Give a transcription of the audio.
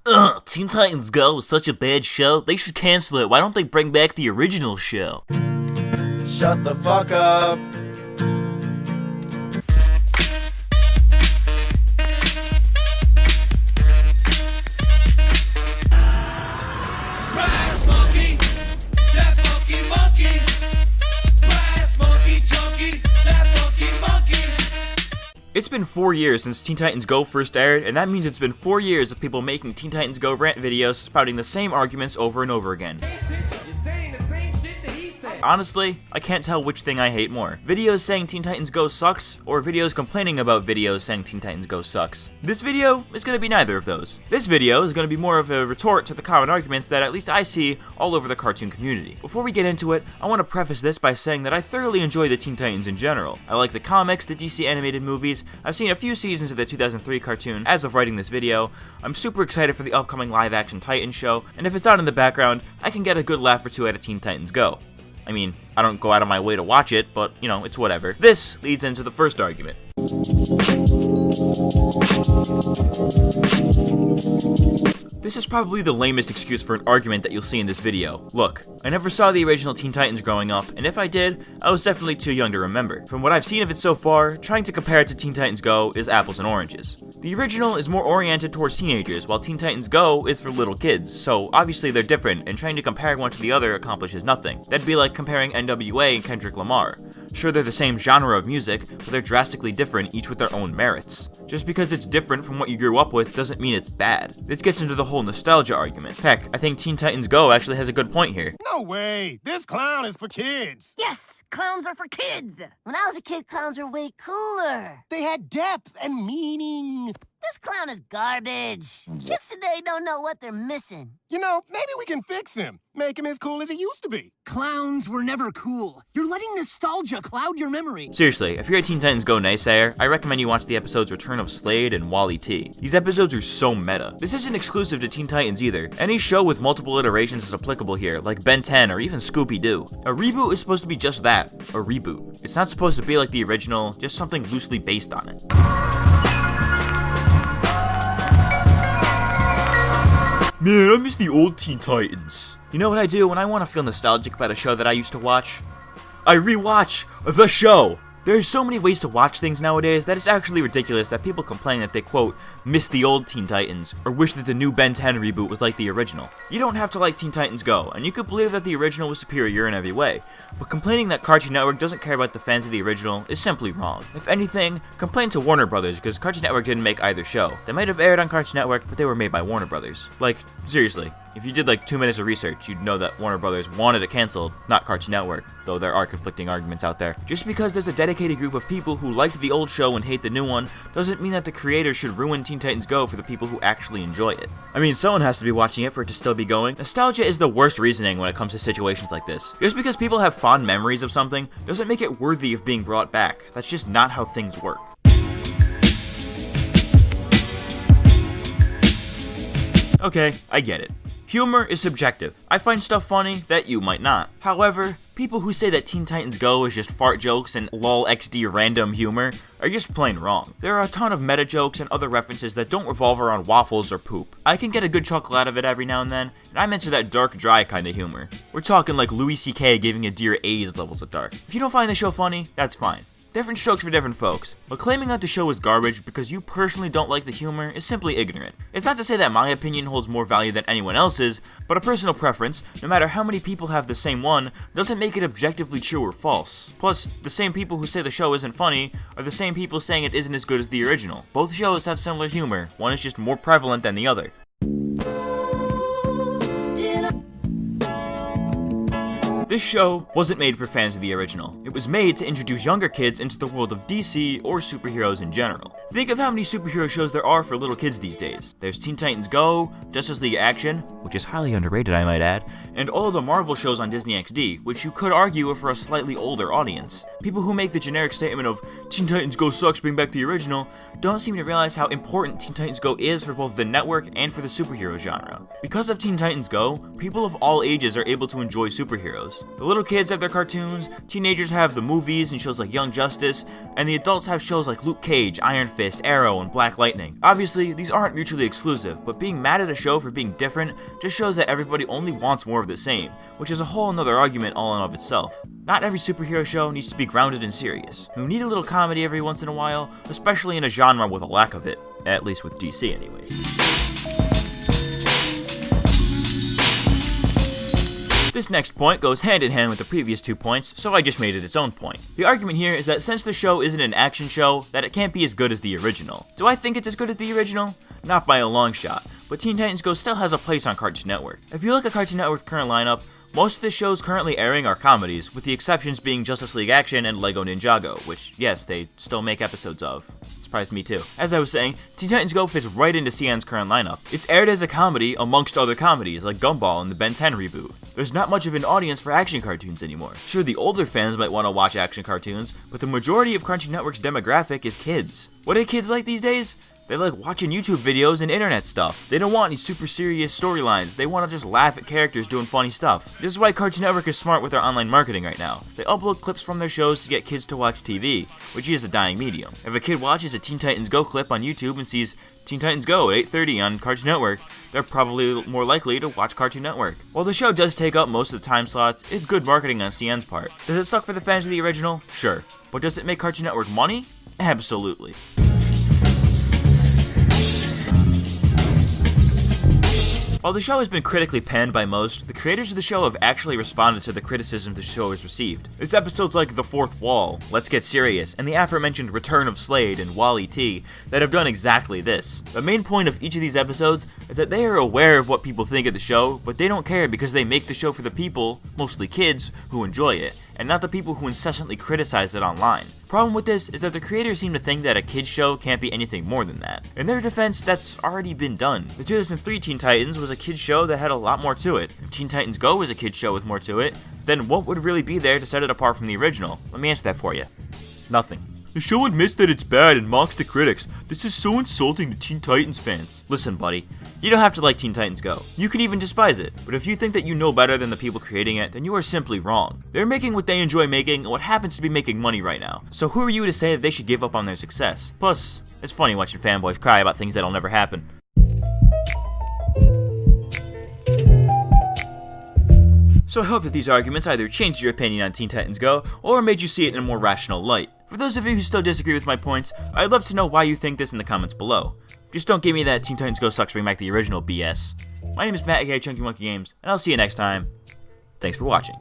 Ugh, Teen Titans Go is such a bad show, they should cancel it. Why don't they bring back the original show? Shut the fuck up. It's been 4 years since Teen Titans Go first aired, and that means it's been 4 years of people making Teen Titans Go rant videos spouting the same arguments over and over again. Honestly, I can't tell which thing I hate more. Videos saying Teen Titans Go sucks, or videos complaining about videos saying Teen Titans Go sucks. This video is going to be neither of those. This video is going to be more of a retort to the common arguments that at least I see all over the cartoon community. Before we get into it, I want to preface this by saying that I thoroughly enjoy the Teen Titans in general. I like the comics, the DC animated movies, I've seen a few seasons of the 2003 cartoon as of writing this video, I'm super excited for the upcoming live-action Titans show, and if it's on in the background, I can get a good laugh or two out of Teen Titans Go. I mean, I don't go out of my way to watch it, but, you know, it's whatever. This leads into the first argument. This is probably the lamest excuse for an argument that you'll see in this video. Look, I never saw the original Teen Titans growing up, and if I did, I was definitely too young to remember. From what I've seen of it so far, trying to compare it to Teen Titans Go is apples and oranges. The original is more oriented towards teenagers, while Teen Titans Go is for little kids, so obviously they're different, and trying to compare one to the other accomplishes nothing. That'd be like comparing NWA and Kendrick Lamar. Sure, they're the same genre of music, but they're drastically different, each with their own merits. Just because it's different from what you grew up with doesn't mean it's bad. This gets into the whole nostalgia argument. Heck, I think Teen Titans Go actually has a good point here. No way! This clown is for kids! Yes! Clowns are for kids! When I was a kid, clowns were way cooler. They had depth and meaning. This clown is garbage. Kids today don't know what they're missing. You know, maybe we can fix him. Make him as cool as he used to be. Clowns were never cool. You're letting nostalgia cloud your memory. Seriously, if you're a Teen Titans Go naysayer, I recommend you watch the episodes Return of Slade and Wally T. These episodes are so meta. This isn't exclusive to Teen Titans either. Any show with multiple iterations is applicable here, like Ben 10 or even Scooby-Doo. A reboot is supposed to be just that, a reboot. It's not supposed to be like the original, just something loosely based on it. Man, I miss the old Teen Titans. You know what I do when I want to feel nostalgic about a show that I used to watch? I rewatch the show! There's so many ways to watch things nowadays that it's actually ridiculous that people complain that they, quote, miss the old Teen Titans, or wish that the new Ben 10 reboot was like the original. You don't have to like Teen Titans Go, and you could believe that the original was superior in every way, but complaining that Cartoon Network doesn't care about the fans of the original is simply wrong. If anything, complain to Warner Brothers, because Cartoon Network didn't make either show. They might have aired on Cartoon Network, but they were made by Warner Brothers. Like, seriously. If you did like 2 minutes of research, you'd know that Warner Brothers wanted it canceled, not Cartoon Network, though there are conflicting arguments out there. Just because there's a dedicated group of people who liked the old show and hate the new one, doesn't mean that the creators should ruin Teen Titans Go for the people who actually enjoy it. I mean, someone has to be watching it for it to still be going. Nostalgia is the worst reasoning when it comes to situations like this. Just because people have fond memories of something, doesn't make it worthy of being brought back. That's just not how things work. Okay, I get it. Humor is subjective. I find stuff funny that you might not. However, people who say that Teen Titans Go is just fart jokes and lol XD random humor are just plain wrong. There are a ton of meta jokes and other references that don't revolve around waffles or poop. I can get a good chuckle out of it every now and then, and I'm into that dark, dry kind of humor. We're talking like Louis C.K. giving a deer A's levels of dark. If you don't find the show funny, that's fine. Different strokes for different folks, but claiming that the show is garbage because you personally don't like the humor is simply ignorant. It's not to say that my opinion holds more value than anyone else's, but a personal preference, no matter how many people have the same one, doesn't make it objectively true or false. Plus, the same people who say the show isn't funny are the same people saying it isn't as good as the original. Both shows have similar humor, one is just more prevalent than the other. This show wasn't made for fans of the original. It was made to introduce younger kids into the world of DC or superheroes in general. Think of how many superhero shows there are for little kids these days. There's Teen Titans Go, Justice League Action, which is highly underrated I might add, and all of the Marvel shows on Disney XD, which you could argue are for a slightly older audience. People who make the generic statement of Teen Titans Go sucks, bring back the original, don't seem to realize how important Teen Titans Go is for both the network and for the superhero genre. Because of Teen Titans Go, people of all ages are able to enjoy superheroes. The little kids have their cartoons, teenagers have the movies and shows like Young Justice, and the adults have shows like Luke Cage, Iron Fist, Arrow, and Black Lightning. Obviously, these aren't mutually exclusive, but being mad at a show for being different just shows that everybody only wants more of the same, which is a whole another argument all in of itself. Not every superhero show needs to be grounded and serious. We need a little comedy every once in a while, especially in a genre with a lack of it. At least with DC anyways. This next point goes hand in hand with the previous 2 points, so I just made it its own point. The argument here is that since the show isn't an action show, that it can't be as good as the original. Do I think it's as good as the original? Not by a long shot, but Teen Titans Go still has a place on Cartoon Network. If you look at Cartoon Network's current lineup, most of the shows currently airing are comedies, with the exceptions being Justice League Action and Lego Ninjago, which, yes, they still make episodes of. Surprised me too. As I was saying, Teen Titans Go fits right into CN's current lineup. It's aired as a comedy amongst other comedies, like Gumball and the Ben 10 reboot. There's not much of an audience for action cartoons anymore. Sure, the older fans might want to watch action cartoons, but the majority of Cartoon Network's demographic is kids. What do kids like these days? They like watching YouTube videos and internet stuff. They don't want any super serious storylines. They want to just laugh at characters doing funny stuff. This is why Cartoon Network is smart with their online marketing right now. They upload clips from their shows to get kids to watch TV, which is a dying medium. If a kid watches a Teen Titans Go clip on YouTube and sees Teen Titans Go at 8:30 on Cartoon Network, they're probably more likely to watch Cartoon Network. While the show does take up most of the time slots, it's good marketing on CN's part. Does it suck for the fans of the original? Sure. But does it make Cartoon Network money? Absolutely. While the show has been critically panned by most, the creators of the show have actually responded to the criticism the show has received. There's episodes like The Fourth Wall, Let's Get Serious, and the aforementioned Return of Slade and Wall-E T that have done exactly this. The main point of each of these episodes is that they are aware of what people think of the show, but they don't care because they make the show for the people, mostly kids, who enjoy it, and not the people who incessantly criticize it online. Problem with this is that the creators seem to think that a kids show can't be anything more than that. In their defense, that's already been done. The 2003 Teen Titans was a kids show that had a lot more to it. If Teen Titans Go was a kids show with more to it, then what would really be there to set it apart from the original? Let me answer that for you. Nothing. The show admits that it's bad and mocks the critics. This is so insulting to Teen Titans fans. Listen, buddy. You don't have to like Teen Titans Go. You can even despise it. But if you think that you know better than the people creating it, then you are simply wrong. They're making what they enjoy making and what happens to be making money right now. So who are you to say that they should give up on their success? Plus, it's funny watching fanboys cry about things that'll never happen. So I hope that these arguments either changed your opinion on Teen Titans Go, or made you see it in a more rational light. For those of you who still disagree with my points, I'd love to know why you think this in the comments below. Just don't give me that Teen Titans Go sucks bring back the original BS. My name is Matt, aka Chunky Monkey Games, and I'll see you next time. Thanks for watching.